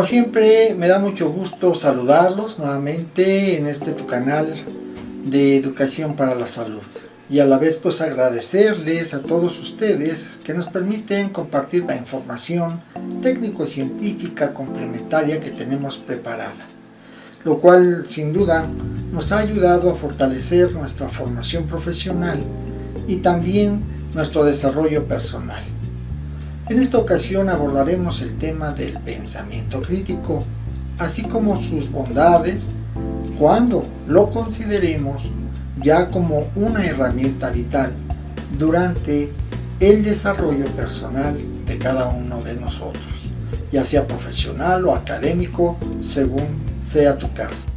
Como siempre, me da mucho gusto saludarlos nuevamente en este tu canal de Educación para la Salud. Y a la vez pues agradecerles a todos ustedes que nos permiten compartir la información técnico-científica complementaria que tenemos preparada, lo cual sin duda nos ha ayudado a fortalecer nuestra formación profesional y también nuestro desarrollo personal. En esta ocasión abordaremos el tema del pensamiento crítico, así como sus bondades, cuando lo consideremos ya como una herramienta vital durante el desarrollo personal de cada uno de nosotros, ya sea profesional o académico, según sea tu caso.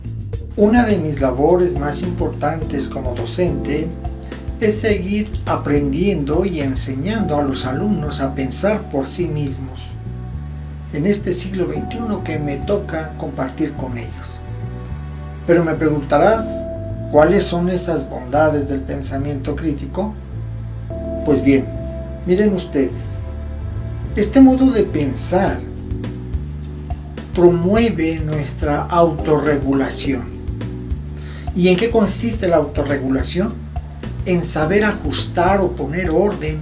Una de mis labores más importantes como docente es seguir aprendiendo y enseñando a los alumnos a pensar por sí mismos en este siglo XXI que me toca compartir con ellos. Pero me preguntarás, ¿cuáles son esas bondades del pensamiento crítico? Pues bien, miren ustedes, este modo de pensar promueve nuestra autorregulación. ¿Y en qué consiste la autorregulación? En saber ajustar o poner orden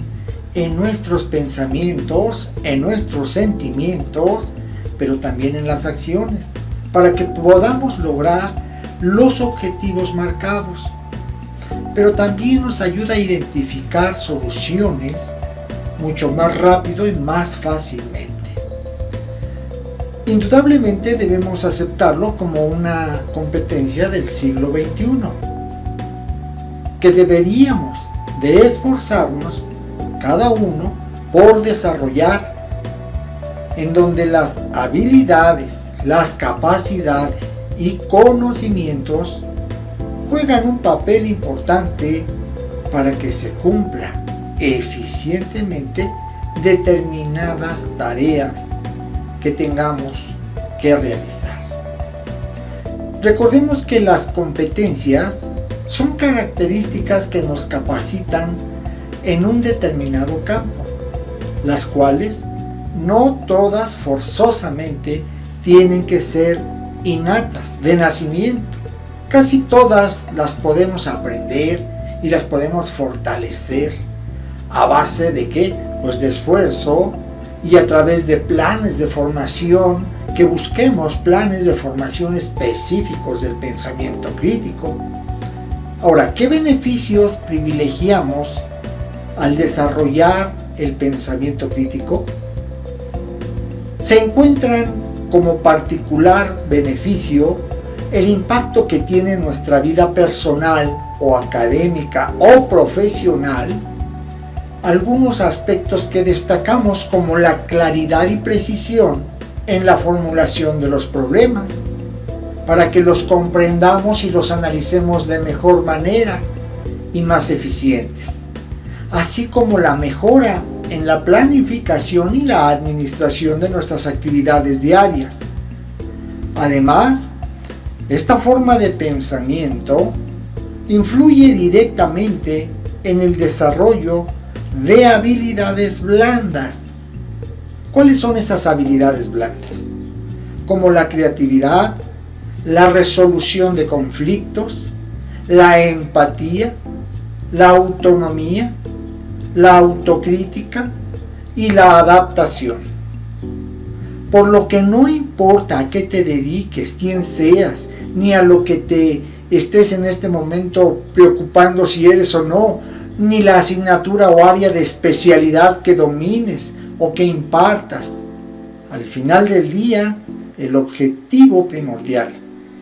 en nuestros pensamientos, en nuestros sentimientos, pero también en las acciones, para que podamos lograr los objetivos marcados. Pero también nos ayuda a identificar soluciones mucho más rápido y más fácilmente. Indudablemente debemos aceptarlo como una competencia del siglo XXI, que deberíamos de esforzarnos cada uno por desarrollar, en donde las habilidades, las capacidades y conocimientos juegan un papel importante para que se cumpla eficientemente determinadas tareas que tengamos que realizar. Recordemos que las competencias son características que nos capacitan en un determinado campo, las cuales no todas forzosamente tienen que ser innatas, de nacimiento. Casi todas las podemos aprender y las podemos fortalecer. ¿A base de qué? Pues de esfuerzo y a través de planes de formación, que busquemos planes de formación específicos del pensamiento crítico. Ahora, ¿qué beneficios privilegiamos al desarrollar el pensamiento crítico? Se encuentran como particular beneficio el impacto que tiene en nuestra vida personal o académica o profesional, algunos aspectos que destacamos como la claridad y precisión en la formulación de los problemas, para que los comprendamos y los analicemos de mejor manera y más eficientes, así como la mejora en la planificación y la administración de nuestras actividades diarias. Además, esta forma de pensamiento influye directamente en el desarrollo de habilidades blandas. ¿Cuáles son esas habilidades blandas? Como la creatividad, la resolución de conflictos, la empatía, la autonomía, la autocrítica y la adaptación. Por lo que no importa a qué te dediques, quién seas, ni a lo que te estés en este momento preocupando si eres o no, ni la asignatura o área de especialidad que domines o que impartas. Al final del día, el objetivo primordial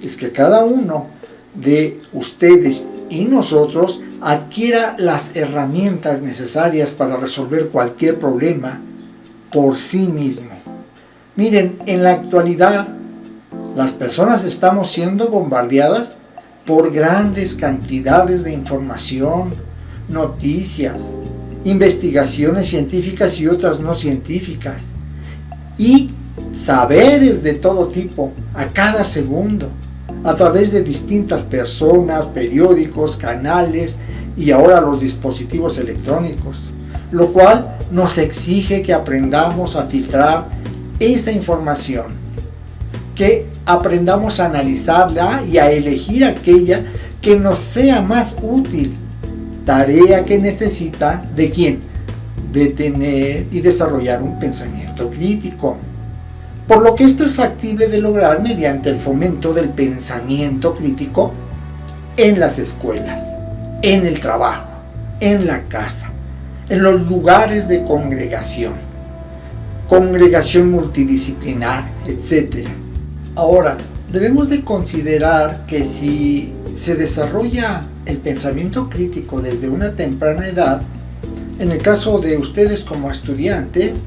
es que cada uno de ustedes y nosotros adquiera las herramientas necesarias para resolver cualquier problema por sí mismo. Miren, en la actualidad las personas estamos siendo bombardeadas por grandes cantidades de información, noticias, investigaciones científicas y otras no científicas, y saberes de todo tipo a cada segundo, a través de distintas personas, periódicos, canales y ahora los dispositivos electrónicos, lo cual nos exige que aprendamos a filtrar esa información que aprendamos a analizarla y a elegir aquella que nos sea más útil, tarea que necesita ¿de quién? De tener y desarrollar un pensamiento crítico. Por lo que esto es factible de lograr mediante el fomento del pensamiento crítico en las escuelas, en el trabajo, en la casa, en los lugares de congregación multidisciplinar, etc. Ahora, debemos de considerar que si se desarrolla el pensamiento crítico desde una temprana edad, en el caso de ustedes como estudiantes,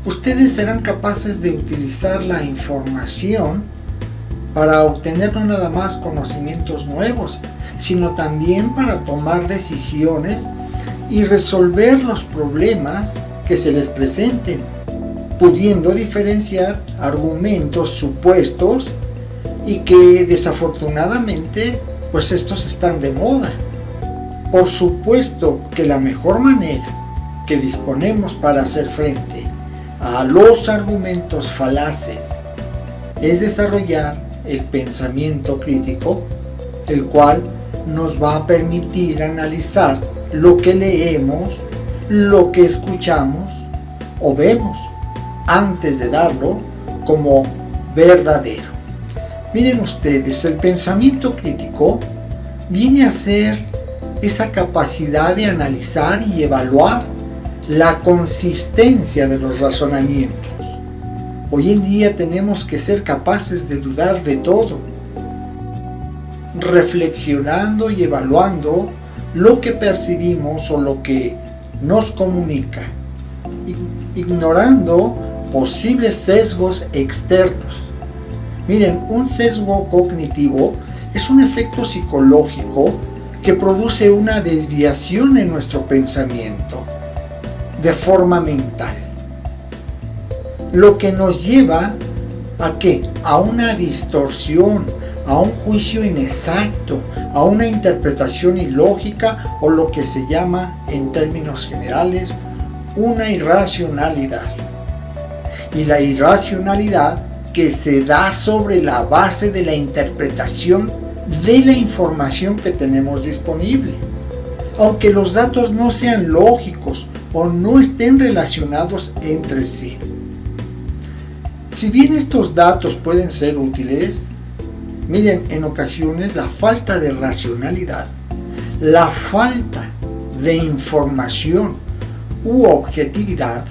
ustedes serán capaces de utilizar la información para obtener no nada más conocimientos nuevos, sino también para tomar decisiones y resolver los problemas que se les presenten, pudiendo diferenciar argumentos supuestos y que desafortunadamente pues estos están de moda. Por supuesto que la mejor manera que disponemos para hacer frente a los argumentos falaces es desarrollar el pensamiento crítico, el cual nos va a permitir analizar lo que leemos, lo que escuchamos o vemos antes de darlo como verdadero. Miren ustedes, el pensamiento crítico viene a ser esa capacidad de analizar y evaluar la consistencia de los razonamientos. Hoy en día tenemos que ser capaces de dudar de todo, reflexionando y evaluando lo que percibimos o lo que nos comunica, ignorando posibles sesgos externos. Miren, un sesgo cognitivo es un efecto psicológico que produce una desviación en nuestro pensamiento de forma mental, lo que nos lleva ¿a qué? A una distorsión, a un juicio inexacto, a una interpretación ilógica o lo que se llama en términos generales una irracionalidad. Y la irracionalidad que se da sobre la base de la interpretación de la información que tenemos disponible, aunque los datos no sean lógicos o no estén relacionados entre sí. Si bien estos datos pueden ser útiles, miren, en ocasiones la falta de racionalidad, la falta de información u objetividad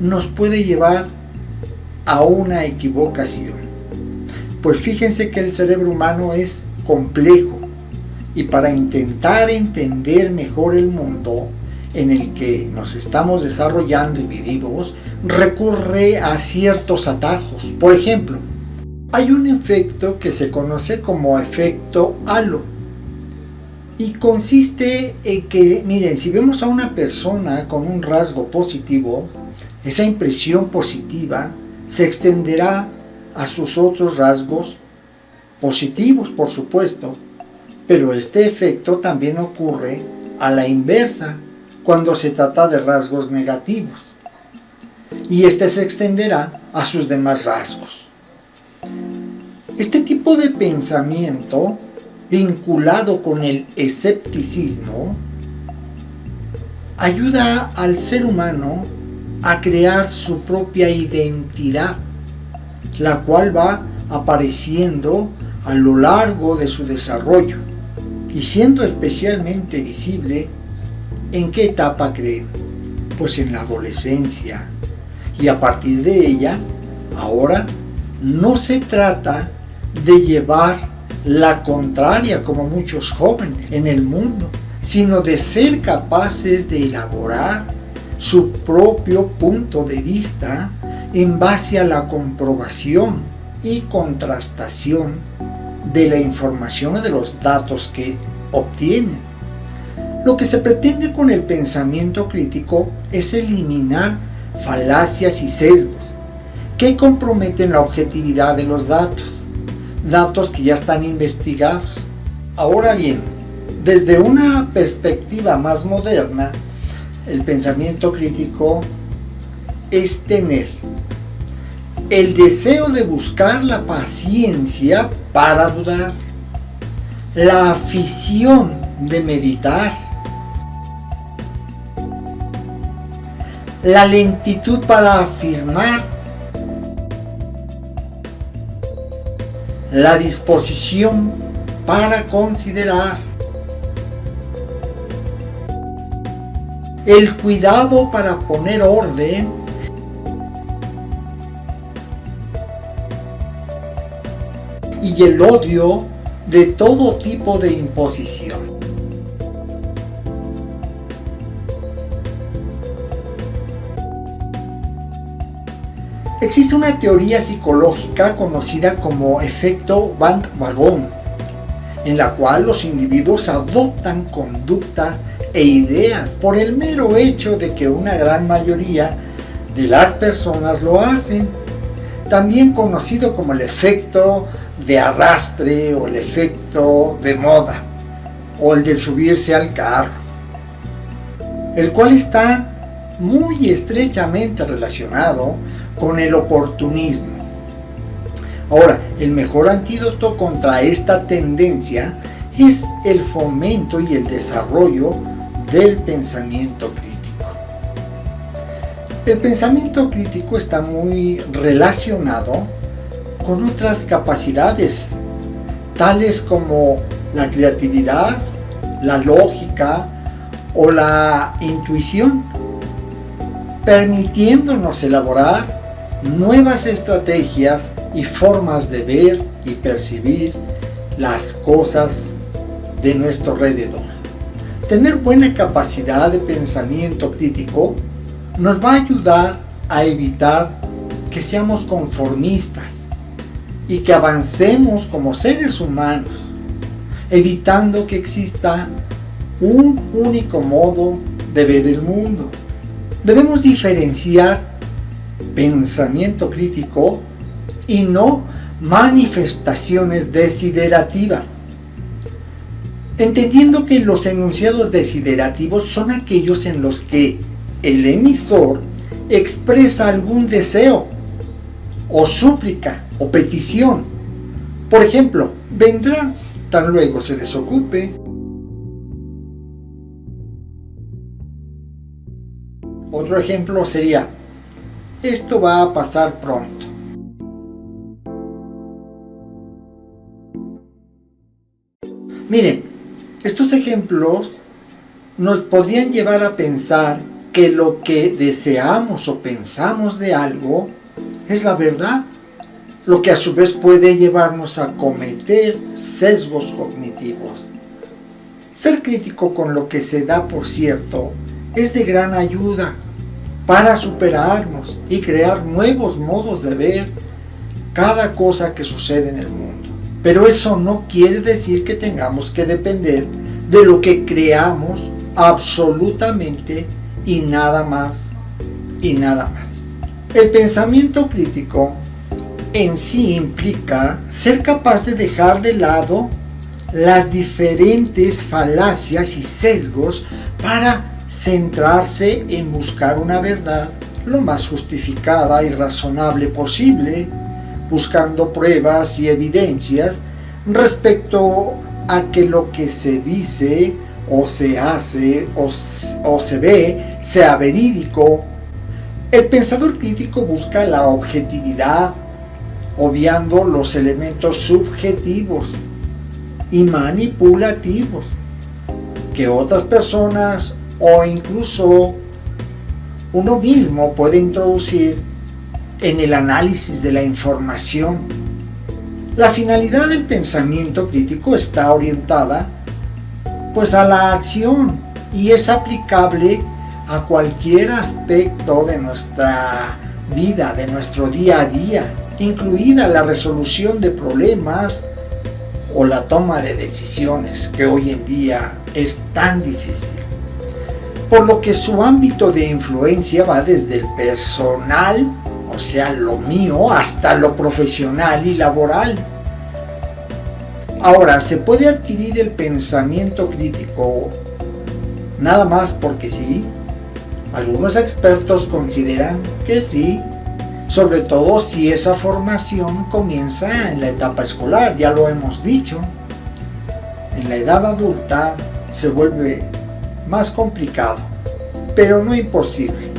nos puede llevar a una equivocación. Pues fíjense que el cerebro humano es complejo y para intentar entender mejor el mundo en el que nos estamos desarrollando y vivimos, recurre a ciertos atajos. Por ejemplo, hay un efecto que se conoce como efecto halo y consiste en que, miren, si vemos a una persona con un rasgo positivo, esa impresión positiva se extenderá a sus otros rasgos positivos, por supuesto, pero este efecto también ocurre a la inversa cuando se trata de rasgos negativos, y este se extenderá a sus demás rasgos. Este tipo de pensamiento, vinculado con el escepticismo, ayuda al ser humano a crear su propia identidad, la cual va apareciendo a lo largo de su desarrollo y siendo especialmente visible. ¿En qué etapa creen? Pues en la adolescencia, y a partir de ella, ahora no se trata de llevar la contraria como muchos jóvenes en el mundo, sino de ser capaces de elaborar su propio punto de vista en base a la comprobación y contrastación de la información o de los datos que obtienen. Lo que se pretende con el pensamiento crítico es eliminar falacias y sesgos que comprometen la objetividad de los datos que ya están investigados. Ahora bien, desde una perspectiva más moderna, el pensamiento crítico es tener el deseo de buscar la paciencia para dudar, la afición de meditar, la lentitud para afirmar, la disposición para considerar, el cuidado para poner orden, y el odio de todo tipo de imposición. Existe una teoría psicológica conocida como efecto bandwagon, en la cual los individuos adoptan conductas e ideas por el mero hecho de que una gran mayoría de las personas lo hacen, también conocido como el efecto de arrastre o el efecto de moda o el de subirse al carro, el cual está muy estrechamente relacionado con el oportunismo. Ahora, el mejor antídoto contra esta tendencia es el fomento y el desarrollo del pensamiento crítico. El pensamiento crítico está muy relacionado con otras capacidades, tales como la creatividad, la lógica o la intuición, permitiéndonos elaborar nuevas estrategias y formas de ver y percibir las cosas de nuestro alrededor. Tener buena capacidad de pensamiento crítico nos va a ayudar a evitar que seamos conformistas y que avancemos como seres humanos, evitando que exista un único modo de ver el mundo. Debemos diferenciar pensamiento crítico y no manifestaciones desiderativas, entendiendo que los enunciados desiderativos son aquellos en los que el emisor expresa algún deseo o súplica o petición. Por ejemplo, vendrá tan luego se desocupe. Otro ejemplo sería: esto va a pasar pronto. Miren, estos ejemplos nos podrían llevar a pensar que lo que deseamos o pensamos de algo es la verdad, lo que a su vez puede llevarnos a cometer sesgos cognitivos. Ser crítico con lo que se da por cierto es de gran ayuda para superarnos y crear nuevos modos de ver cada cosa que sucede en el mundo. Pero eso no quiere decir que tengamos que depender de lo que creamos absolutamente y nada más y nada más. El pensamiento crítico en sí implica ser capaz de dejar de lado las diferentes falacias y sesgos para centrarse en buscar una verdad lo más justificada y razonable posible, buscando pruebas y evidencias respecto a que lo que se dice o se hace o se ve sea verídico. El pensador crítico busca la objetividad, obviando los elementos subjetivos y manipulativos que otras personas o incluso uno mismo puede introducir en el análisis de la información. La finalidad del pensamiento crítico está orientada pues a la acción y es aplicable a cualquier aspecto de nuestra vida, de nuestro día a día, incluida la resolución de problemas o la toma de decisiones, que hoy en día es tan difícil. Por lo que su ámbito de influencia va desde el personal, o sea, lo mío, hasta lo profesional y laboral. Ahora, ¿se puede adquirir el pensamiento crítico nada más porque sí? Algunos expertos consideran que sí, sobre todo si esa formación comienza en la etapa escolar, ya lo hemos dicho. En la edad adulta se vuelve más complicado, pero no imposible.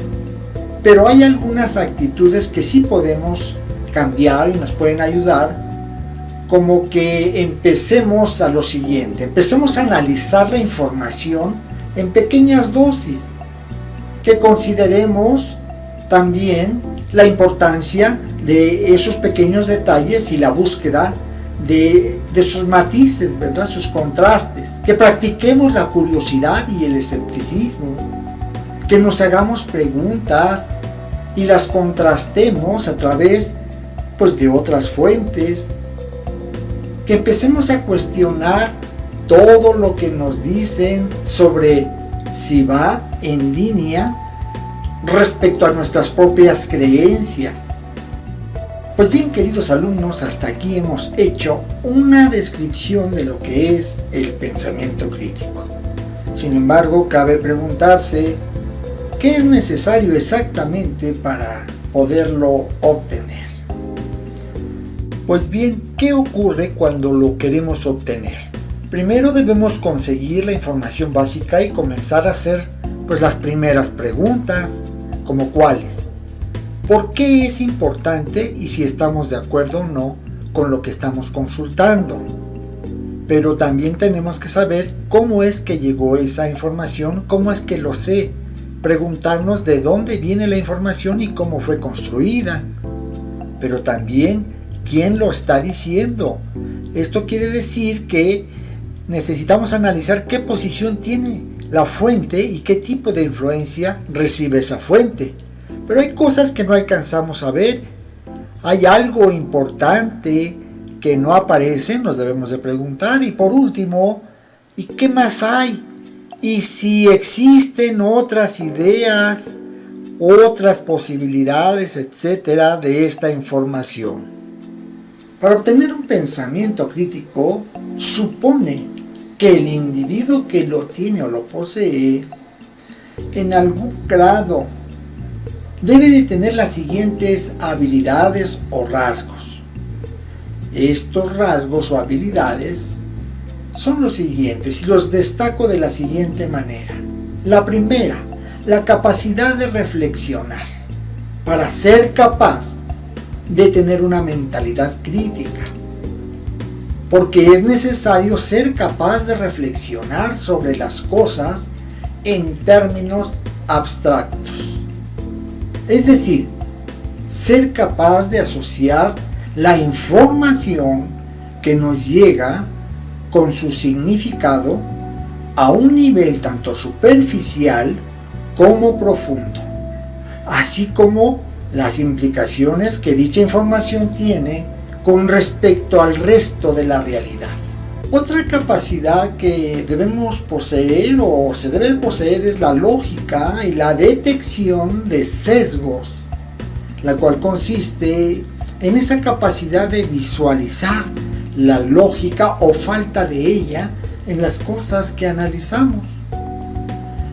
Pero hay algunas actitudes que sí podemos cambiar y nos pueden ayudar, como que empecemos a lo siguiente, empecemos a analizar la información en pequeñas dosis, que consideremos también la importancia de esos pequeños detalles y la búsqueda de sus matices, ¿verdad? Sus contrastes, que practiquemos la curiosidad y el escepticismo, que nos hagamos preguntas y las contrastemos a través de otras fuentes, que empecemos a cuestionar todo lo que nos dicen sobre si va en línea respecto a nuestras propias creencias. Pues bien, queridos alumnos, hasta aquí hemos hecho una descripción de lo que es el pensamiento crítico. Sin embargo, cabe preguntarse, ¿qué es necesario exactamente para poderlo obtener? Pues bien, ¿qué ocurre cuando lo queremos obtener? Primero debemos conseguir la información básica y comenzar a hacer las primeras preguntas, como cuáles. ¿Por qué es importante y si estamos de acuerdo o no con lo que estamos consultando? Pero también tenemos que saber cómo es que llegó esa información, cómo es que lo sé, preguntarnos de dónde viene la información y cómo fue construida. Pero también, ¿quién lo está diciendo? Esto quiere decir que necesitamos analizar qué posición tiene la fuente y qué tipo de influencia recibe esa fuente. Pero hay cosas que no alcanzamos a ver. Hay algo importante que no aparece, nos debemos de preguntar. Y por último, ¿y qué más hay? Y si existen otras ideas, otras posibilidades, etcétera, de esta información. Para obtener un pensamiento crítico, supone que el individuo que lo tiene o lo posee, en algún grado, debe de tener las siguientes habilidades o rasgos. Estos rasgos o habilidades son los siguientes y los destaco de la siguiente manera. La primera, la capacidad de reflexionar. Para ser capaz de tener una mentalidad crítica, porque es necesario ser capaz de reflexionar sobre las cosas en términos abstractos. Es decir, ser capaz de asociar la información que nos llega con su significado a un nivel tanto superficial como profundo, así como las implicaciones que dicha información tiene con respecto al resto de la realidad. Otra capacidad que debemos poseer o se debe poseer es la lógica y la detección de sesgos, la cual consiste en esa capacidad de visualizar la lógica o falta de ella en las cosas que analizamos,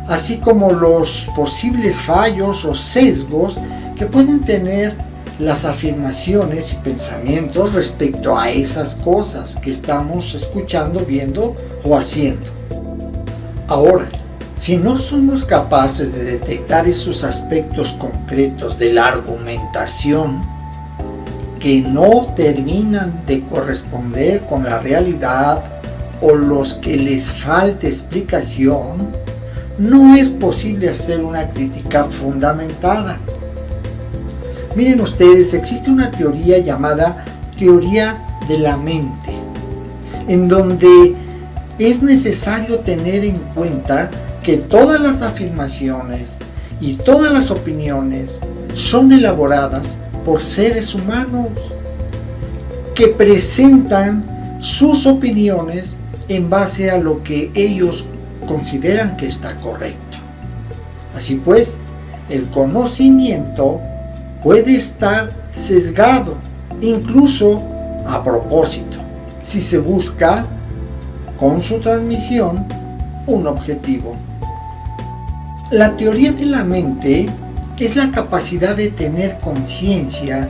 así como los posibles fallos o sesgos que pueden tener las afirmaciones y pensamientos respecto a esas cosas que estamos escuchando, viendo o haciendo. Ahora, si no somos capaces de detectar esos aspectos concretos de la argumentación que no terminan de corresponder con la realidad o los que les falta explicación, no es posible hacer una crítica fundamentada. Miren ustedes, existe una teoría llamada teoría de la mente, en donde es necesario tener en cuenta que todas las afirmaciones y todas las opiniones son elaboradas por seres humanos que presentan sus opiniones en base a lo que ellos consideran que está correcto. Así pues, el conocimiento puede estar sesgado, incluso a propósito, si se busca con su transmisión un objetivo. La teoría de la mente es la capacidad de tener conciencia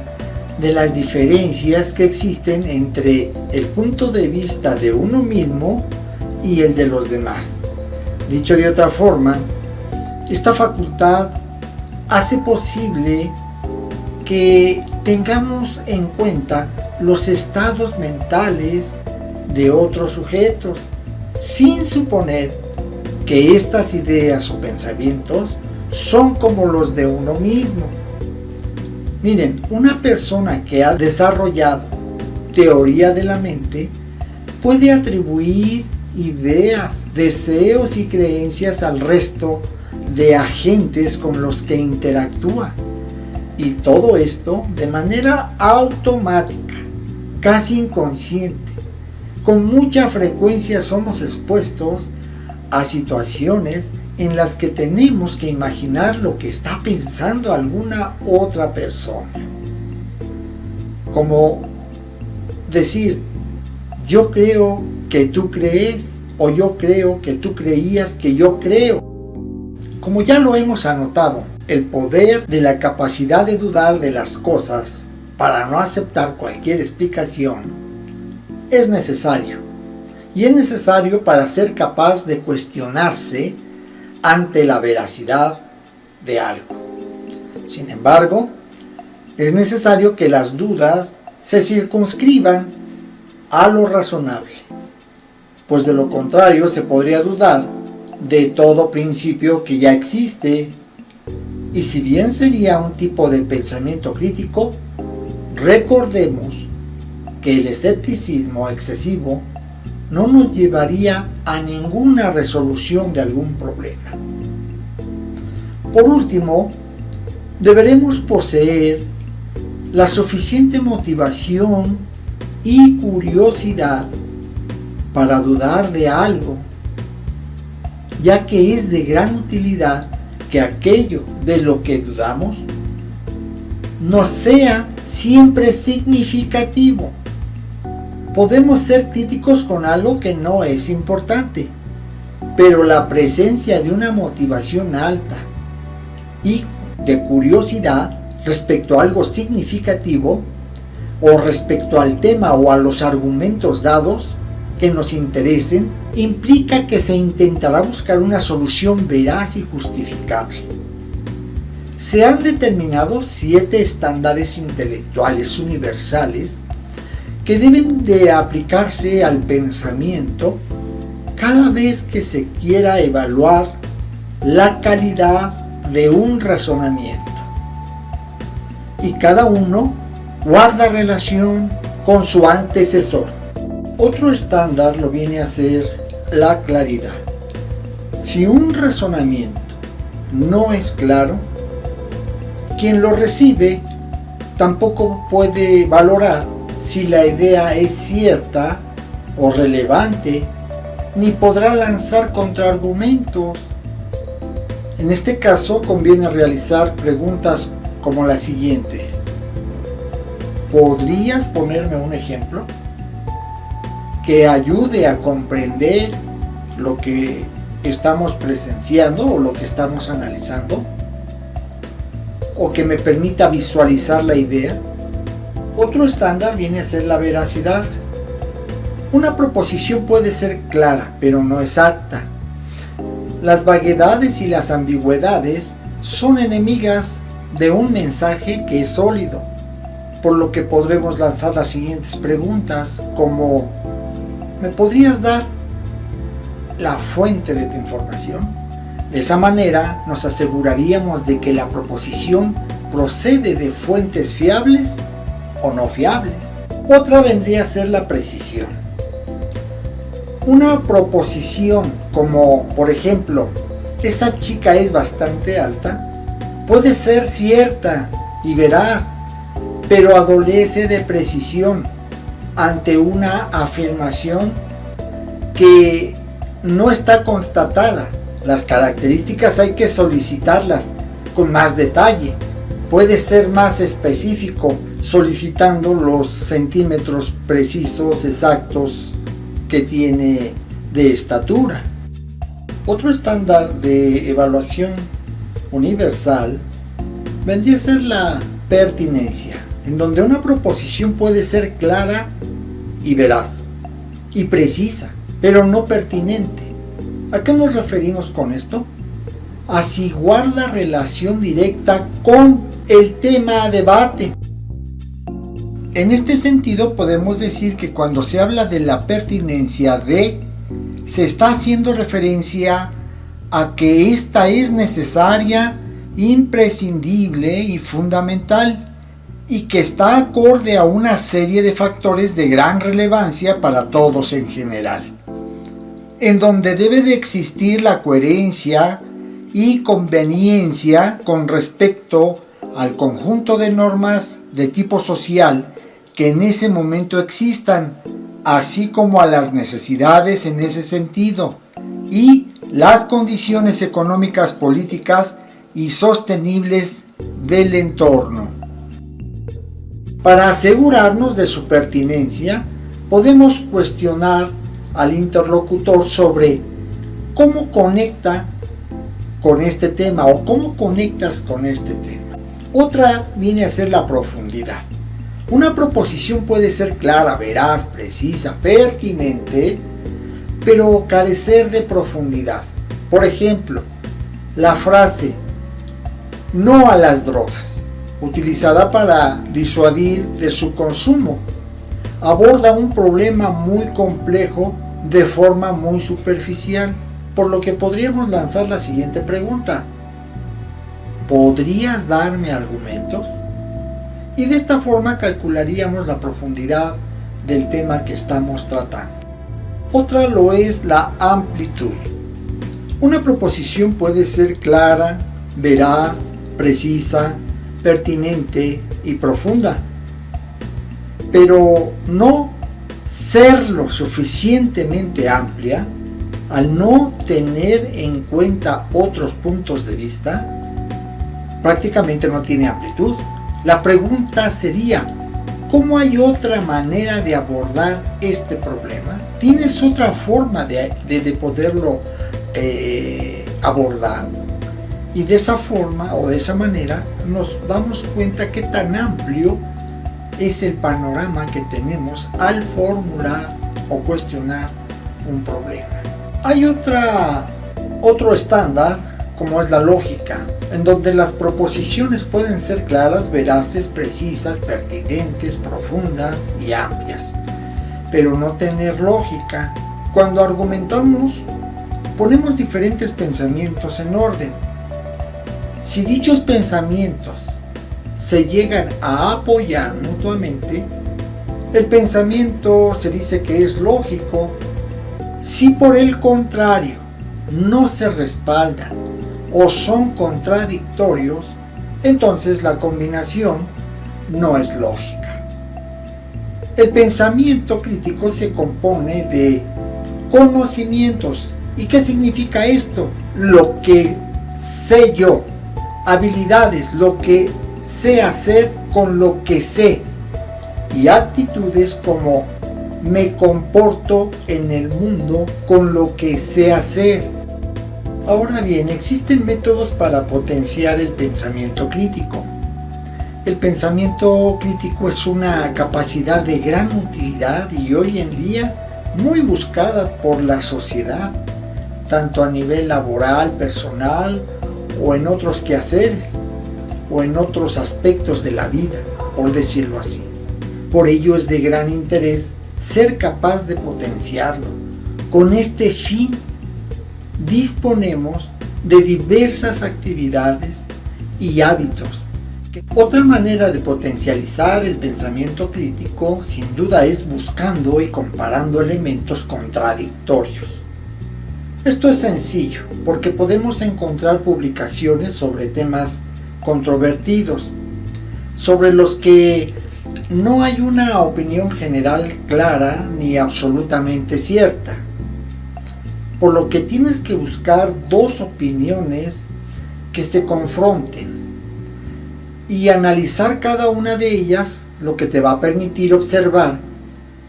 de las diferencias que existen entre el punto de vista de uno mismo y el de los demás. Dicho de otra forma, esta facultad hace posible que tengamos en cuenta los estados mentales de otros sujetos, sin suponer que estas ideas o pensamientos son como los de uno mismo. Miren, una persona que ha desarrollado teoría de la mente puede atribuir ideas, deseos y creencias al resto de agentes con los que interactúa. Y todo esto de manera automática, casi inconsciente. Con mucha frecuencia somos expuestos a situaciones en las que tenemos que imaginar lo que está pensando alguna otra persona. Como decir, yo creo que tú crees, o yo creo que tú creías que yo creo. Como ya lo hemos anotado, el poder de la capacidad de dudar de las cosas para no aceptar cualquier explicación es necesario. Y es necesario para ser capaz de cuestionarse ante la veracidad de algo. Sin embargo, es necesario que las dudas se circunscriban a lo razonable, pues de lo contrario se podría dudar de todo principio que ya existe, y si bien sería un tipo de pensamiento crítico, recordemos que el escepticismo excesivo no nos llevaría a ninguna resolución de algún problema. Por último, deberemos poseer la suficiente motivación y curiosidad para dudar de algo, ya que es de gran utilidad que aquello de lo que dudamos nos sea siempre significativo. Podemos ser críticos con algo que no es importante, pero la presencia de una motivación alta y de curiosidad respecto a algo significativo o respecto al tema o a los argumentos dados que nos interesen, implica que se intentará buscar una solución veraz y justificable. Se han determinado 7 estándares intelectuales universales que deben de aplicarse al pensamiento cada vez que se quiera evaluar la calidad de un razonamiento. Y cada uno guarda relación con su antecesor. Otro estándar lo viene a ser la claridad. Si un razonamiento no es claro, quien lo recibe tampoco puede valorar si la idea es cierta o relevante, ni podrá lanzar contraargumentos. En este caso conviene realizar preguntas como la siguiente: ¿podrías ponerme un ejemplo que ayude a comprender lo que estamos presenciando o lo que estamos analizando? ¿O que me permita visualizar la idea? Otro estándar viene a ser la veracidad. Una proposición puede ser clara, pero no exacta. Las vaguedades y las ambigüedades son enemigas de un mensaje que es sólido, por lo que podremos lanzar las siguientes preguntas como: ¿me podrías dar la fuente de tu información? De esa manera nos aseguraríamos de que la proposición procede de fuentes fiables o no fiables. Otra vendría a ser la precisión. Una proposición como, por ejemplo, esa chica es bastante alta, puede ser cierta y veraz, pero adolece de precisión ante una afirmación que no está constatada. Las características hay que solicitarlas con más detalle. Puede ser más específico solicitando los centímetros precisos, exactos que tiene de estatura. Otro estándar de evaluación universal vendría a ser la pertinencia, en donde una proposición puede ser clara y veraz, y precisa, pero no pertinente. ¿A qué nos referimos con esto? A situar la relación directa con el tema a debate. En este sentido podemos decir que cuando se habla de la pertinencia se está haciendo referencia a que esta es necesaria, imprescindible y fundamental, y que está acorde a una serie de factores de gran relevancia para todos en general, en donde debe de existir la coherencia y conveniencia con respecto al conjunto de normas de tipo social que en ese momento existan, así como a las necesidades en ese sentido, y las condiciones económicas, políticas y sostenibles del entorno. Para asegurarnos de su pertinencia, podemos cuestionar al interlocutor sobre cómo conecta con este tema o cómo conectas con este tema. Otra viene a ser la profundidad. Una proposición puede ser clara, veraz, precisa, pertinente, pero carecer de profundidad. Por ejemplo, la frase "no a las drogas", utilizada para disuadir de su consumo, aborda un problema muy complejo de forma muy superficial, por lo que podríamos lanzar la siguiente pregunta: ¿podrías darme argumentos? Y de esta forma calcularíamos la profundidad del tema que estamos tratando. Otra lo es la amplitud. Una proposición puede ser clara, veraz, precisa, pertinente y profunda, pero no ser lo suficientemente amplia, al no tener en cuenta otros puntos de vista, prácticamente no tiene amplitud. La pregunta sería: ¿cómo hay otra manera de abordar este problema? ¿Tienes otra forma de poderlo abordar? Y de esa forma o de esa manera nos damos cuenta qué tan amplio es el panorama que tenemos al formular o cuestionar un problema. Hay otro estándar, como es la lógica, en donde las proposiciones pueden ser claras, veraces, precisas, pertinentes, profundas y amplias, pero no tener lógica. Cuando argumentamos, ponemos diferentes pensamientos en orden. Si dichos pensamientos se llegan a apoyar mutuamente, el pensamiento se dice que es lógico. Si por el contrario no se respaldan o son contradictorios, entonces la combinación no es lógica. El pensamiento crítico se compone de conocimientos. ¿Y qué significa esto? Lo que sé yo, habilidades, lo que sé hacer con lo que sé, y actitudes como me comporto en el mundo con lo que sé hacer. Ahora bien, existen métodos para potenciar el pensamiento crítico. El pensamiento crítico es una capacidad de gran utilidad y hoy en día muy buscada por la sociedad, tanto a nivel laboral, personal o en otros quehaceres o en otros aspectos de la vida, por decirlo así. Por ello es de gran interés ser capaz de potenciarlo. Con este fin disponemos de diversas actividades y hábitos. Otra manera de potencializar el pensamiento crítico sin duda es buscando y comparando elementos contradictorios. Esto es sencillo porque podemos encontrar publicaciones sobre temas controvertidos, sobre los que no hay una opinión general clara ni absolutamente cierta, por lo que tienes que buscar dos opiniones que se confronten y analizar cada una de ellas, lo que te va a permitir observar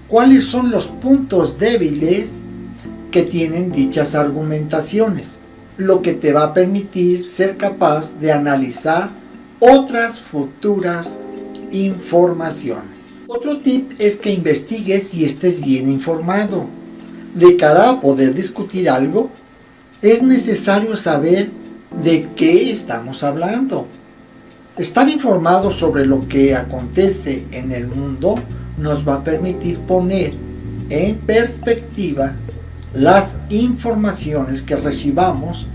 cuáles son los puntos débiles que tienen dichas argumentaciones, lo que te va a permitir ser capaz de analizar otras futuras informaciones. Otro tip es que investigues y estés bien informado. De cara a poder discutir algo, es necesario saber de qué estamos hablando. Estar informado sobre lo que acontece en el mundo nos va a permitir poner en perspectiva las informaciones que recibamos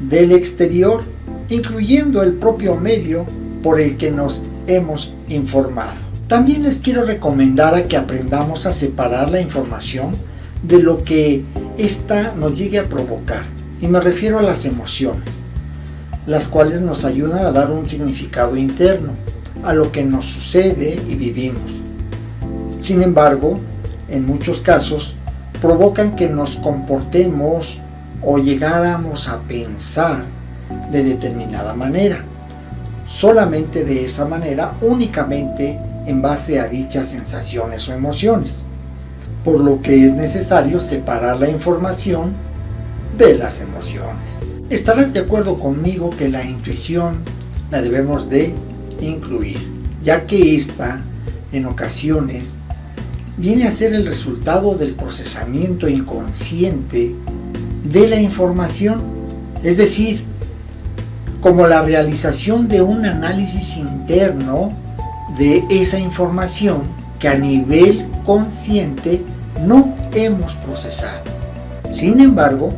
del exterior, incluyendo el propio medio por el que nos hemos informado. También les quiero recomendar a que aprendamos a separar la información de lo que ésta nos llegue a provocar, y me refiero a las emociones, las cuales nos ayudan a dar un significado interno a lo que nos sucede y vivimos. Sin embargo, en muchos casos, provocan que nos comportemos o llegáramos a pensar de determinada manera, solamente de esa manera, únicamente en base a dichas sensaciones o emociones, por lo que es necesario separar la información de las emociones. Estarás de acuerdo conmigo que la intuición la debemos de incluir, ya que esta, en ocasiones, viene a ser el resultado del procesamiento inconsciente de la información, es decir, como la realización de un análisis interno de esa información que a nivel consciente no hemos procesado. Sin embargo,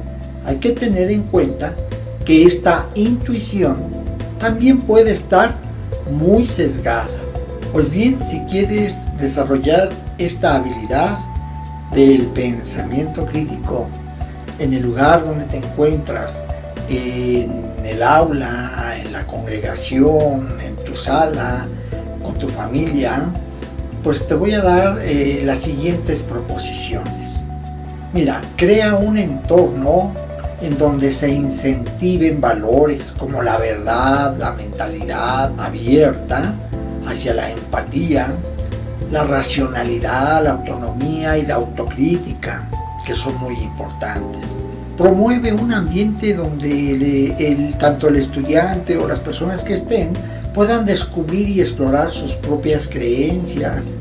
hay que tener en cuenta que esta intuición también puede estar muy sesgada. Pues bien, si quieres desarrollar esta habilidad del pensamiento crítico en el lugar donde te encuentras, en el aula, en la congregación, en tu sala, con tu familia, pues te voy a dar las siguientes proposiciones. Mira, crea un entorno en donde se incentiven valores como la verdad, la mentalidad abierta hacia la empatía, la racionalidad, la autonomía y la autocrítica, que son muy importantes. Promueve un ambiente donde tanto el estudiante o las personas que estén puedan descubrir y explorar sus propias creencias,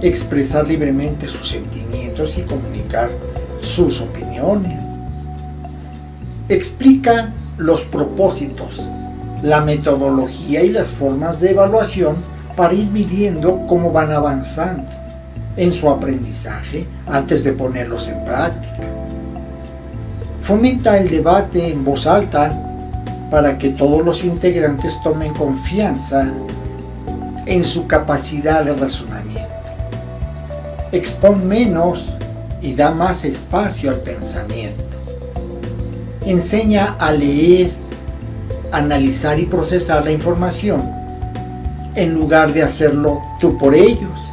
expresar libremente sus sentimientos y comunicar sus opiniones. Explica los propósitos, la metodología y las formas de evaluación para ir midiendo cómo van avanzando en su aprendizaje antes de ponerlos en práctica. Fomenta el debate en voz alta para que todos los integrantes tomen confianza en su capacidad de razonamiento. Expón menos y da más espacio al pensamiento. Enseña a leer, analizar y procesar la información en lugar de hacerlo tú por ellos.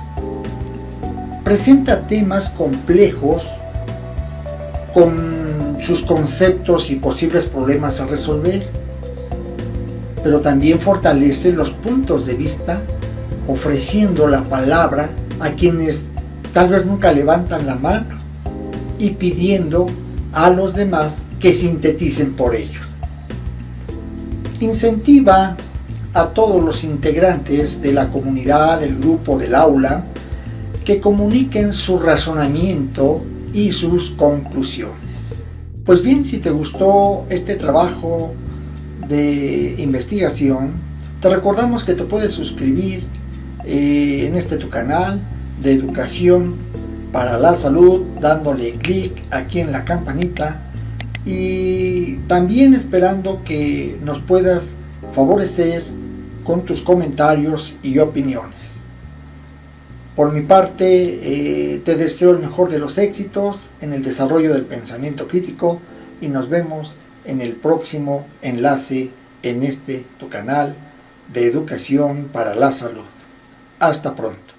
Presenta temas complejos con sus conceptos y posibles problemas a resolver, pero también fortalece los puntos de vista ofreciendo la palabra a quienes tal vez nunca levantan la mano y pidiendo a los demás que sinteticen por ellos. Incentiva a todos los integrantes de la comunidad, del grupo, del aula, que comuniquen su razonamiento y sus conclusiones. Pues bien, si te gustó este trabajo de investigación, te recordamos que te puedes suscribir en tu canal de Educación para la Salud, dándole clic aquí en la campanita, y también esperando que nos puedas favorecer con tus comentarios y opiniones. Por mi parte, te deseo el mejor de los éxitos en el desarrollo del pensamiento crítico y nos vemos en el próximo enlace en tu canal de Educación para la Salud. Hasta pronto.